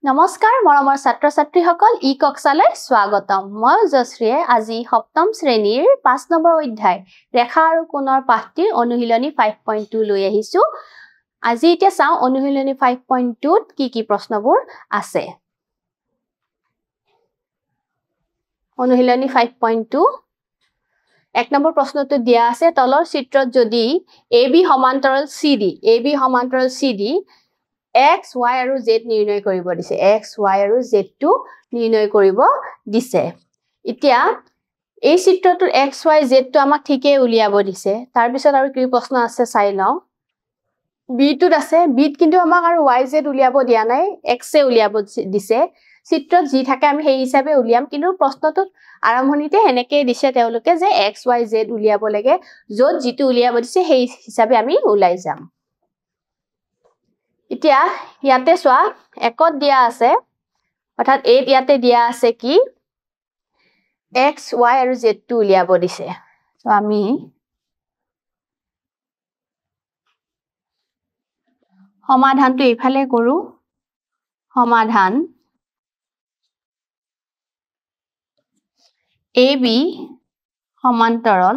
নমস্কাৰ মৰমৰ ছাত্ৰ ছাত্ৰীসকল ই কক্সালৈ স্বাগতম মই জশ্ৰীয়ে আজি সপ্তম শ্ৰেণীৰ 5 নম্বৰ অধ্যায় ৰেখা আৰু কোণৰ পাঠটিৰ অনুশীলনী 5.2 লৈ আহিছো আজি এতিয়া চাও অনুশীলনী 5.2 ত কি প্ৰশ্নবোৰ আছে অনুশীলনী 5.2 এক নম্বৰ প্ৰশ্নটো দিয়া আছে তলৰ চিত্ৰত যদি AB সমান্তৰাল CD X, Y আৰু Z নিৰ্ণয় কৰিব দিছে X, Y আৰু Z টো নিৰ্ণয় কৰিব দিছে এতিয়া এই চিত্ৰটোৰ X, Y, Z টো আমাক ঠিকে উলিয়াব দিছে তাৰ পিছত আৰু কি প্ৰশ্ন আছে চাই লওঁ B টোত আছে B ত কিন্তু আমাক আৰু Y, Z উলিয়াব দিয়া নাই X এ উলিয়াব দিছে চিত্ৰত যি থাকে আমি সেই হিচাপে উলিয়াম কিন্তু প্ৰশ্নটোত আৰম্ভণিতে এনেকে দিছে তেওঁলোকে যে X, Y, Z উলিয়াব লাগে য'ত যিটো উলিয়াব দিছে সেই হিচাপে আমি উলাই যাম এতিয়া ইয়াতে সোৱা একত দিয়া আছে অৰ্থাৎ এই ইয়াতে দিয়া আছে কি X, Y আৰু Z টো উলিয়াব দিছে সো আমি সমাধানটো এইফালে কৰো সমাধান AB সমান্তৰাল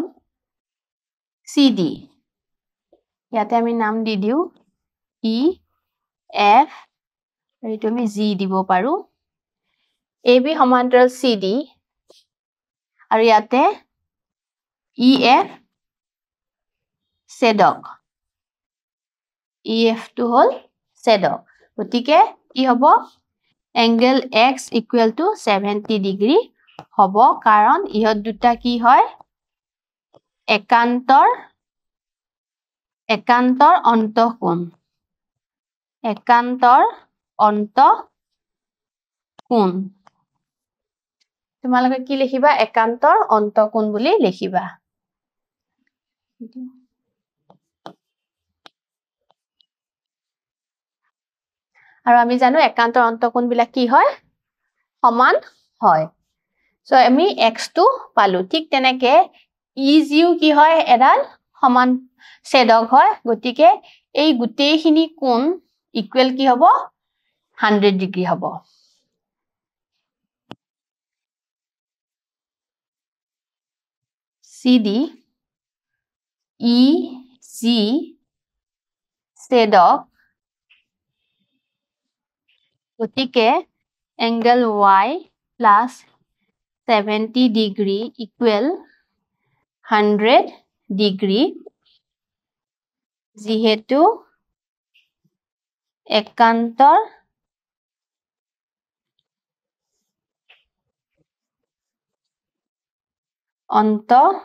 CD ইয়াতে আমি নাম দি দিও E F আৰু তুমি G দিব পাৰো AB সমান্তৰাল CD আৰু ইয়াতে EF ছেদক EF টো হল ছেদক গতিকে কি হ'ব এংগল X = 70 ডিগ্ৰী হ'ব কাৰণ ইহত দুটা কি হয় একান্তৰ অন্তঃকোণ তোমালোকে কি লিখিবা একান্তৰ অন্তঃকোণ বুলি লিখিবা আৰু আমি জানো একান্তৰ অন্তঃকোণ বিলাক কি হয় সমান হয় সো আমি X টো পালো ঠিক তেনেকে EG কি হয় এডাল সমান ছেদক হয় গতিকে এই গুটেইখিনি কোণ ইকুৱেল কি হ'ব 100 ডিগ্ৰী হ'ব CD EG ছেদক গতিকে angle Y plus 70 degree equal 100 degree যিহেতু একান্তৰ অন্তঃকোণ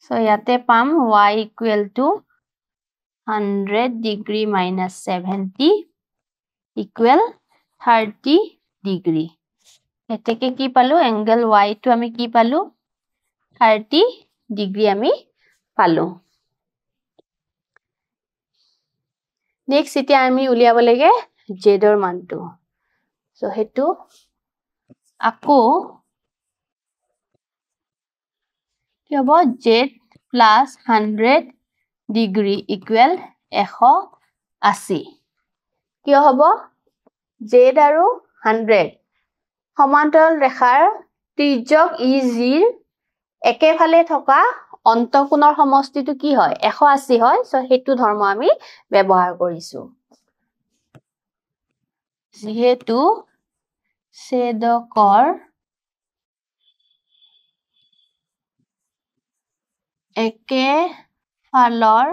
সো ইয়াতে পাম Y = 100 degree minus 70 equal 30 degree এতেকে কি পালো এংগল Y টো আমি কি পালো 30 ডিগ্ৰী আমি পালো নেক্সট এতিয়া আমি উলিয়াব লাগে Z ৰ মানটো সো হেতু আকৌ কি হ'ব Z plus 100 ডিগ্ৰী ইকুৱেল 180 কিয় হ'ব Z আৰু 100 সমান্তৰাল ৰেখাৰ ত্ৰিজ্যক EG ৰ একেফালে থকা অন্তঃকোণৰ সমষ্টিটো কি হয় 180 হয় সো হেতু ধৰ্ম আমি ব্যৱহাৰ কৰিছো যিহেতু ছেদকৰ একেফালৰ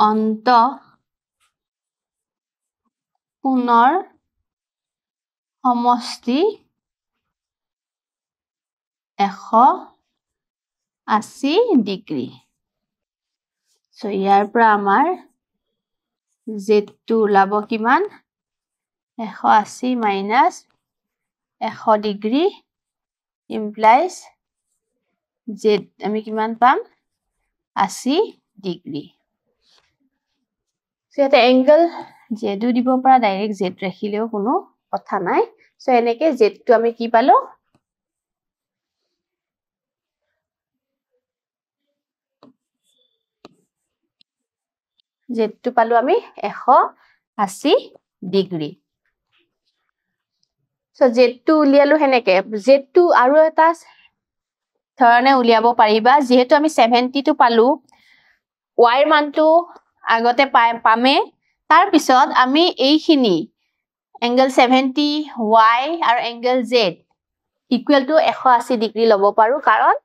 অন্তঃকোণৰ সমষ্টি 180 ডিগ্ৰী সো ইয়াৰ পৰা আমাৰ Z টো ওলাব কিমান 180 minus 100 ডিগ্ৰী implies Z আমি কিমান পাম 80 ডিগ্ৰী সো এটা এংগল Z ও দিব পৰা ডাইৰেক্ট Z ৰাখিলেও কোনো কথা নাই সো এনেকে Z টো আমি কি পালো জেডটো পালো আমি 180 ডিগ্ৰী সো জেডটো উলিয়ালো হেনেকে জেডটো আৰু এটা ধৰণে উলিয়াব পাৰিবা যেহেতু আমি 70 টো পালো y ৰ মানটো আগতে পামে তাৰ পিছত আমি এইখিনি angle 70 y আৰু angle z equal to 180 degree লব পাৰো কাৰণ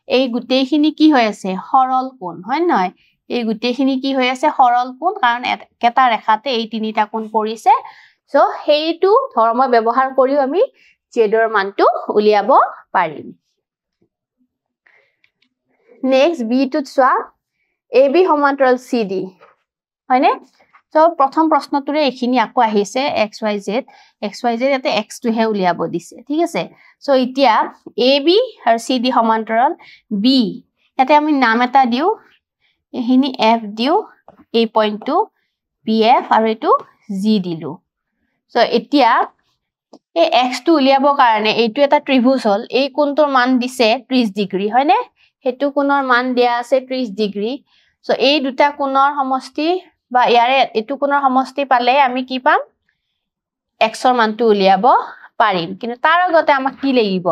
এই গুটেইখিনি কি হৈ আছে সৰল কোণ হয় নহয় এই গুটেইখিনি কি হৈ আছে সৰল কোণ কাৰণ এটা ৰেখাতে এই তিনিটা কোণ পৰিছে সো হেইটো ধৰ্ম ব্যৱহাৰ কৰিও আমি z ৰ মানটো উলিয়াব পাৰিম নেক্সট b টো চোৱা ab সমান্তৰাল cd হয়নে সো প্ৰথম প্ৰশ্নটোৰে এখিনি আকৌ আহিছে xyz ইয়াতে x টো হে উলিয়াব দিছে ঠিক আছে সো এতিয়া ab আৰু cd সমান্তৰাল b ইয়াতে আমি নাম এটা দিও এখিনি f দিও এই পইণ্টটো pf আৰু এটো g দিলো সো এতিয়া এই x টো উলিয়াব কাৰণে এইটো এটা ত্ৰিভুজ হল এই কোণটোৰ মান দিছে 30 ডিগ্ৰী হয়নে হেতু কোণৰ মান দিয়া আছে 30 ডিগ্ৰী সো এই দুটা কোণৰ সমষ্টি বা ইয়াৰে এটু কোণৰ সমষ্টি পালে আমি কি পাম x ৰ মানটো উলিয়াব পাৰিম কিন্তু তাৰ আগতে আমাক কি লাগিব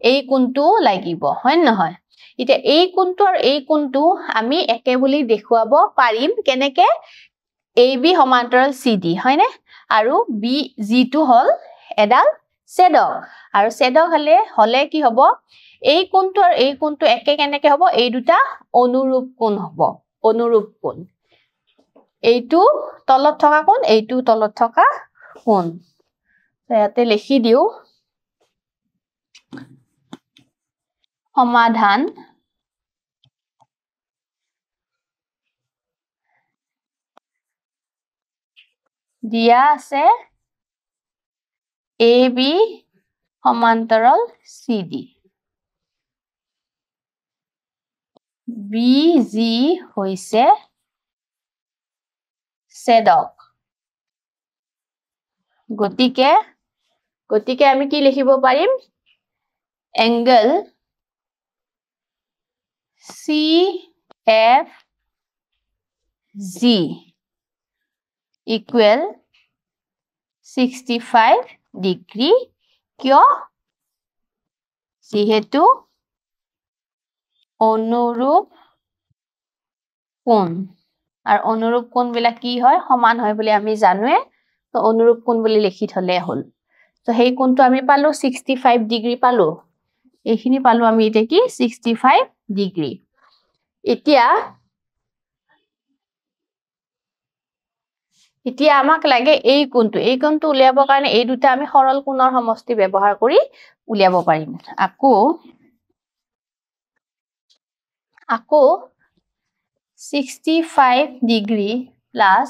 এই কোণটো লাগিব হয় নহয় এতিয়া এই কোণটো আৰু এই কোণটো আমি একে বুলি দেখুৱাব পাৰিম কেনেকে ab সমান্তৰাল cd হয়নে আৰু bg টো হল এডাল ছেদক আৰু ছেদক হলে কি হ'ব এই কোণটো আৰু এই কোণটো একে কেনেকে হ'ব এই দুটা অনুৰূপ কোণ হ'ব অনুৰূপ কোণ এইটো তলত থকা কোণ এইটো তলত থকা কোণ ইয়াতে লিখি দিও সমাধান দিয়া আছে ab সমান্তৰাল cd bg হৈছে ছেদক গতিকে আমি কি লিখিব পাৰিম angle cfg equal 65 ডিগ্ৰী কিয় যেহেতু অনুৰূপ কোণ আৰু অনুৰূপ কোণ বিলাক কি হয় সমান হয় বুলি আমি জানোৱে তো অনুৰূপ কোণ বুলি লিখি থলে হল তো সেই কোণটো আমি পালো 65 ডিগ্ৰী পালো এইখিনি পালো আমি এটা কি 65 ডিগ্ৰী এতিয়া আমাক লাগে এই কোণটো উলিয়াব কাৰণে এই দুটা আমি সৰল কোণৰ সমষ্টি ব্যৱহাৰ কৰি উলিয়াব পাৰিম আকৌ 65 degree plus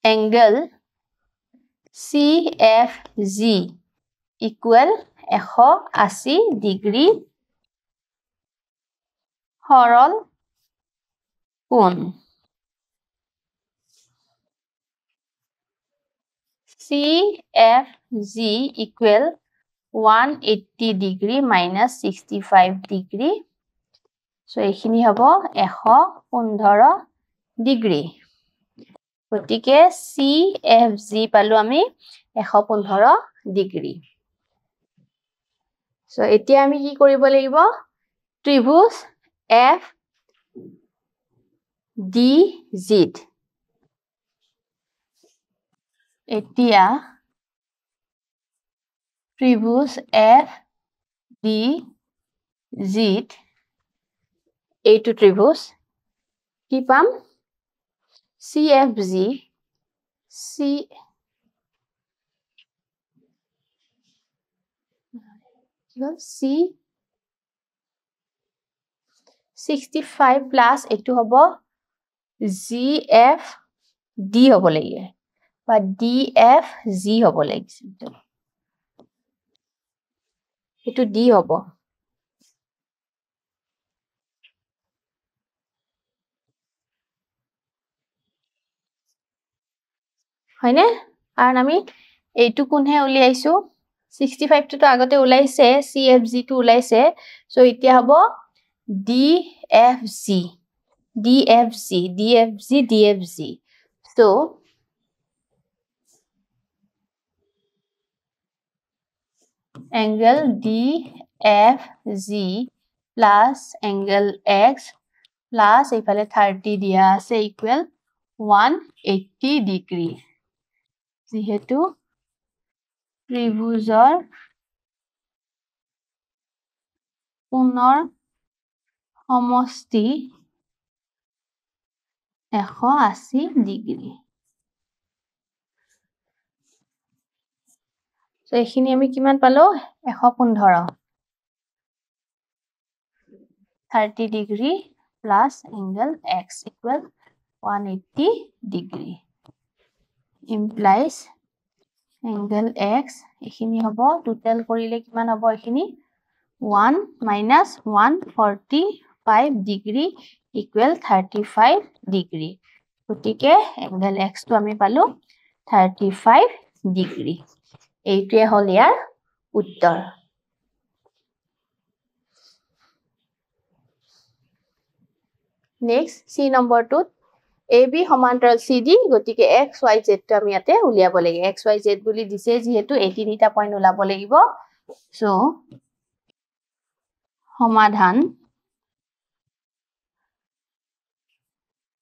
angle cfg equal 180 degree সৰল কোণ cfg equal 180 degree minus 65 degree so এখিনি হ'ব 115 ডিগ্ৰী গতিকে cfg পালো আমি 115 ডিগ্ৰী so এতিয়া আমি কি কৰিব লাগিব ত্ৰিভুজ f dz এতিয়া ত্ৰিভুজ f dz এইটো ত্ৰিভুজ কি পাম cfg c 65 plus এটো হ'ব gfd হ'ব লাগে বা dfg হ'ব লাগিছিল এটো d হ'ব হয়নে কাৰণ আমি এইটো কোনহে উলিয়াইছো 65 টো আগতে উলাইছে cfg টো উলাইছে সো এতিয়া হ'ব dfg DFG. So angle DFG plus angle X plus এইফালে 30 দিয়া আছে equal 180 degree. যেহেতু ত্ৰিভুজৰ কোণৰ সমষ্টি 180 ডিগ্ৰী. So এইখিনি আমি কিমান পালো 115 30 degree plus angle X equal 180 degree implies angle X এইখিনি হ'ব total কৰিলে কিমান হ'ব এইখিনি 1 minus 145 degree equal 35 degree. গতিকে angle X টো আমি পালো 35 degree. এইটোৱে হ'ল ইয়াৰ উত্তৰ. Next, C number 2. AB সমান্তৰাল CD গতিকে XYZ টো আমি ইয়াতে উলিয়াব লাগিব. XYZ বুলি দিছে যেহেতু এই তিনিটা পইণ্ট উলাব লাগিব. So সমাধান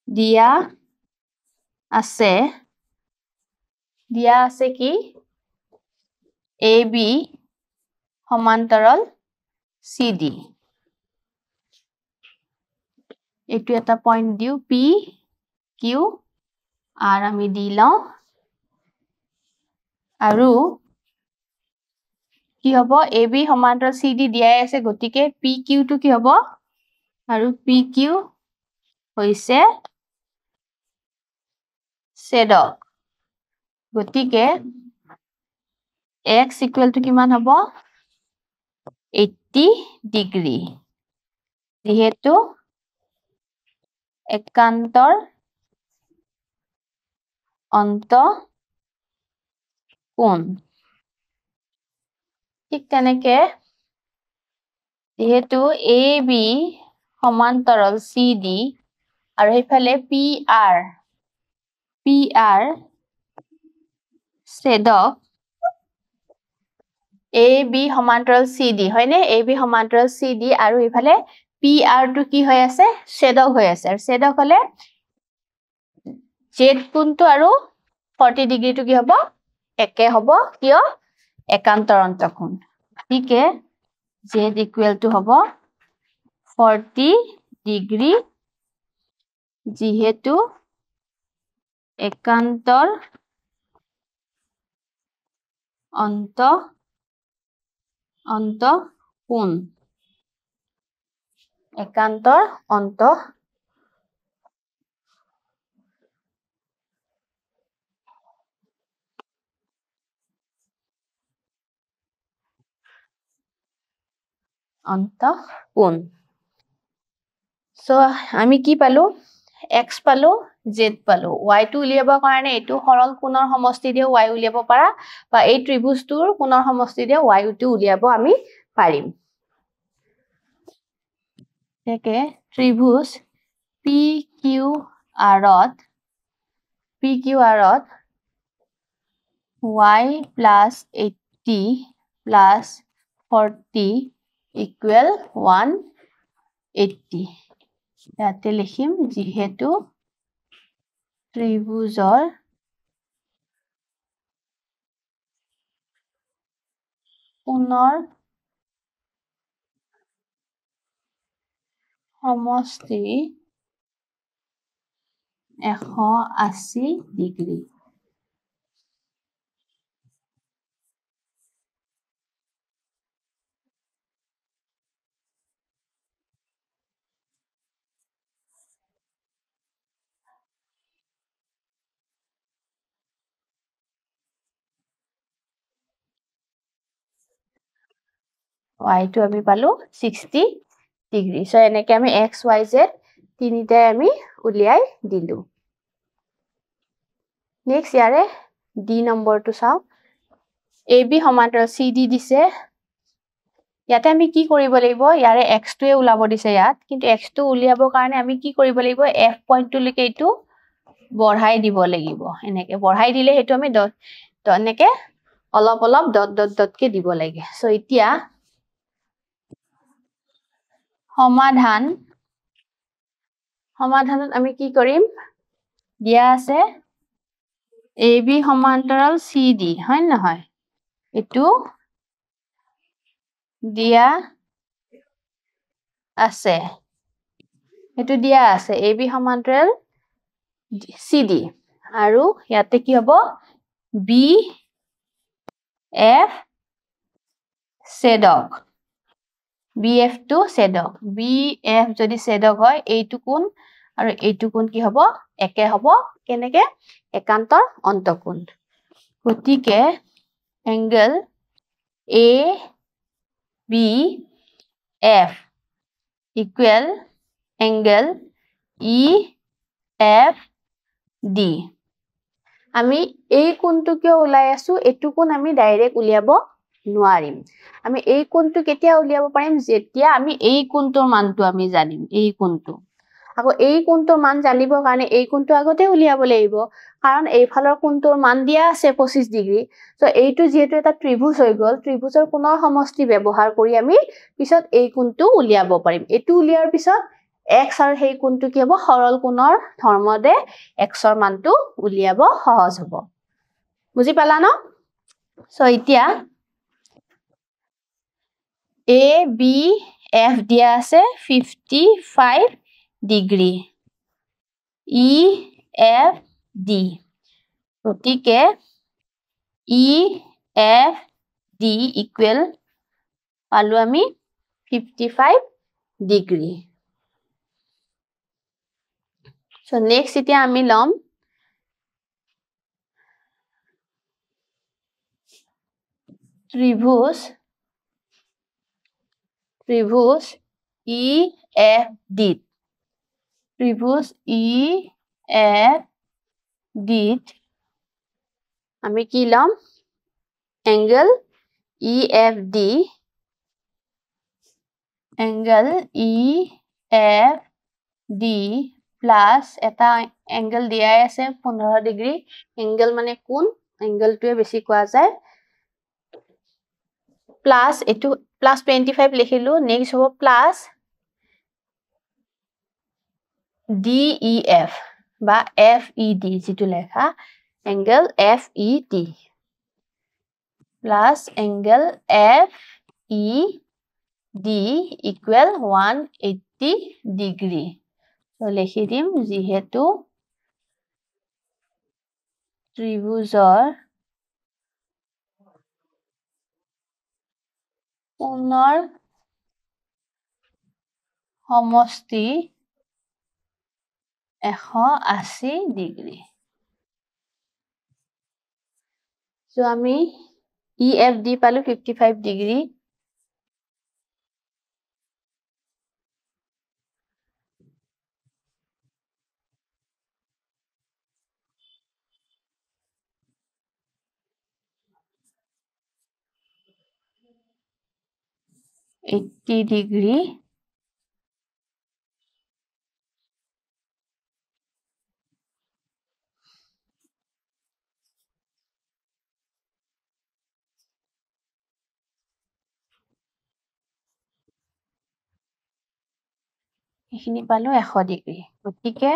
দিয়া আছে কি AB সমান্তৰাল CD. এইটো এটা পইণ্ট দিও P Q R আমি দি লওঁ আৰু কি হ'ব AB সমান্তৰাল CD দিয়াই আছে গতিকে PQ টো কি হ'ব আৰু PQ হৈছে ছেদক গতিকে X equal to কিমান হ'ব 80 ডিগ্ৰী যেহেতু একান্তৰ অন্তঃকোণ ঠিক তেনেকে যেহেতু AB সমান্তৰাল CD আৰু এইফালে PR ছেদক AB সমান্তৰাল CD হয়নে AB সমান্তৰাল CD আৰু এইফালে PR টো কি হৈ আছে ছেদক হৈ আছে আৰু ছেদক হলে Z কোণটো আৰু 40 ডিগ্ৰী টো কি হ'ব একে হ'ব কিয় একান্তৰ অন্তঃকোণ গতিকে Z equal to হ'ব 40 ডিগ্ৰী যেহেতু একান্তৰ অন্তঃকোণ একান্তৰ অন্তঃকোণ সো আমি কি পালো X পালো Z পালো Y টো উলিয়াবৰ কাৰণে এইটো সৰল কোণৰ সমষ্টি দিয়ে Y উলিয়াব পাৰা বা এই ত্ৰিভুজটোৰ কোণৰ সমষ্টি দিয়ে Y টো উলিয়াব আমি পাৰিম একে ত্ৰিভুজ PQR Y plus 80 plus 40 equal 180 ইয়াতে লিখিম যেহেতু ত্ৰিভুজৰ কোণৰ সমষ্টি 180 ডিগ্ৰী Y টো আমি পালো 60 ডিগ্ৰী সো এনেকে আমি X Y Z তিনিটাই আমি উলিয়াই দিলো নেক্সট ইয়াৰে D নম্বৰটো চাও AB সমান্তৰাল CD দিছে ইয়াতে আমি কি কৰিব লাগিব ইয়াৰে x টোৱে ওলাব দিছে ইয়াত কিন্তু x টো উলিয়াবৰ কাৰণে আমি কি কৰিব লাগিব f পইণ্টটো লৈকে এইটো বঢ়াই দিব লাগিব এনেকে বঢ়াই দিলে হেতু আমি এনেকে অলপ অলপ ডট ডট ডট কে দিব লাগে সো এতিয়া সমাধানত আমি কি কৰিম দিয়া আছে AB সমান্তৰাল CD হয় নহয় এটো দিয়া আছে এটো দিয়া আছে AB সমান্তৰাল CD আৰু ইয়াতে কি হ'ব BF ছেদক BF টো ছেদক BF যদি ছেদক হয় এইটো কোণ আৰু এইটো কোণ কি হ'ব একে হ'ব কেনেকে একান্তৰ অন্তঃকোণ গতিকে angle ABF equal angle EFD আমি এই কোণটো কিয় উলাই আছো এটু কোণ আমি ডাইৰেক্ট উলিয়াব নোৱাৰিম আমি এই কোণটো কেতিয়া উলিয়াব পাৰিম যেতিয়া আমি এই কোণটোৰ মানটো আমি জানিম এই কোণটো আকৌ এই কোণটোৰ মান জানিবৰ কাৰণে এই কোণটো আগতে উলিয়াব লাগিব কাৰণ এই ফালৰ কোণটোৰ মান দিয়া আছে 25 ডিগ্ৰী সো এইটো যেহেতু এটা ত্ৰিভুজ হৈ গল ত্ৰিভুজৰ কোণৰ সমষ্টি ব্যৱহাৰ কৰি আমি পিছত এই কোণটো উলিয়াব পাৰিম এটো উলিয়াৰ পিছত x আৰু সেই কোণটো কি হ'ব সৰল কোণৰ ধৰ্মদে x ৰ মানটো উলিয়াব সহজ হ'ব বুজি পালা ন সো এতিয়া ABF দিয়া আছে 55 ডিগ্ৰী EFD গতিকে EFD equal পালো আমি 55 ডিগ্ৰী সো নেক্সট এতিয়া আমি লম ত্ৰিভুজ EFD ত্রিভুজ EFD আমি কি লম angle EFD plus এটা angle দিয়াই আছে 15 ডিগ্ৰী angle মানে কোণ angle টোৱে বেছি কোৱা যায় plus এটো plus 25 লিখিলো next হ'ব plus DEF বা FED যেটো লেখা angle FED plus angle FED equal 180 degree so লিখি দিম যেহেতু ত্ৰিভুজৰ কোণৰ সমষ্টি 180 ডিগ্ৰী so আমি EFD পালো 55 ডিগ্ৰী $80 degree এখিনি পালো 100 ডিগ্ৰী গতিকে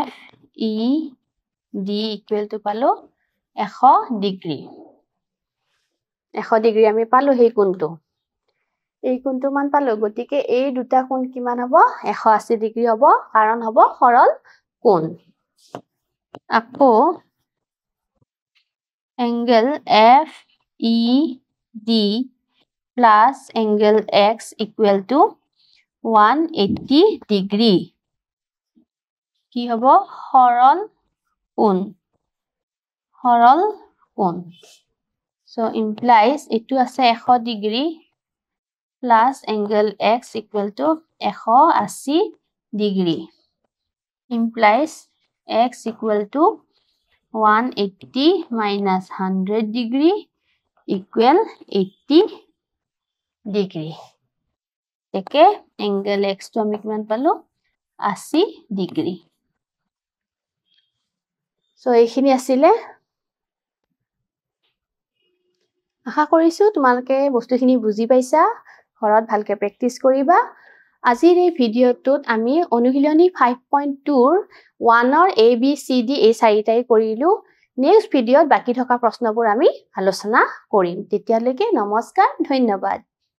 FED equal to পালো 100 ডিগ্ৰী 100 ডিগ্ৰী আমি পালো হেই কোণটো এই কোণটো মান পালো গতিকে এই দুটা কোণ কিমান হ'ব 180 ডিগ্ৰী হ'ব কাৰণ হ'ব সৰল কোণ আকৌ angle FED plus angle X equal to 180 degree কি হ'ব সৰল কোণ so implies এটো আছে 100 degree plus angle X equal to 180 degree implies X equal to 180 minus 100 degree equal 80 degree একে এংগল x টো আমি কিমান পালো 80 ডিগ্ৰী সো এইখিনি আছিল আশা কৰিছো তোমালোকে বস্তুখিনি বুজি পাইছা ঘৰত ভালকে প্ৰেক্টিস কৰিবা আজিৰ এই ভিডিওটোত আমি অনুশীলনী 5.2 ৰ 1 ৰ a b c d এই চাৰিটাই কৰিলো নেক্সট ভিডিওত বাকি থকা প্ৰশ্নবোৰ আমি আলোচনা কৰিম তেতিয়ালৈকে নমস্কাৰ ধন্যবাদ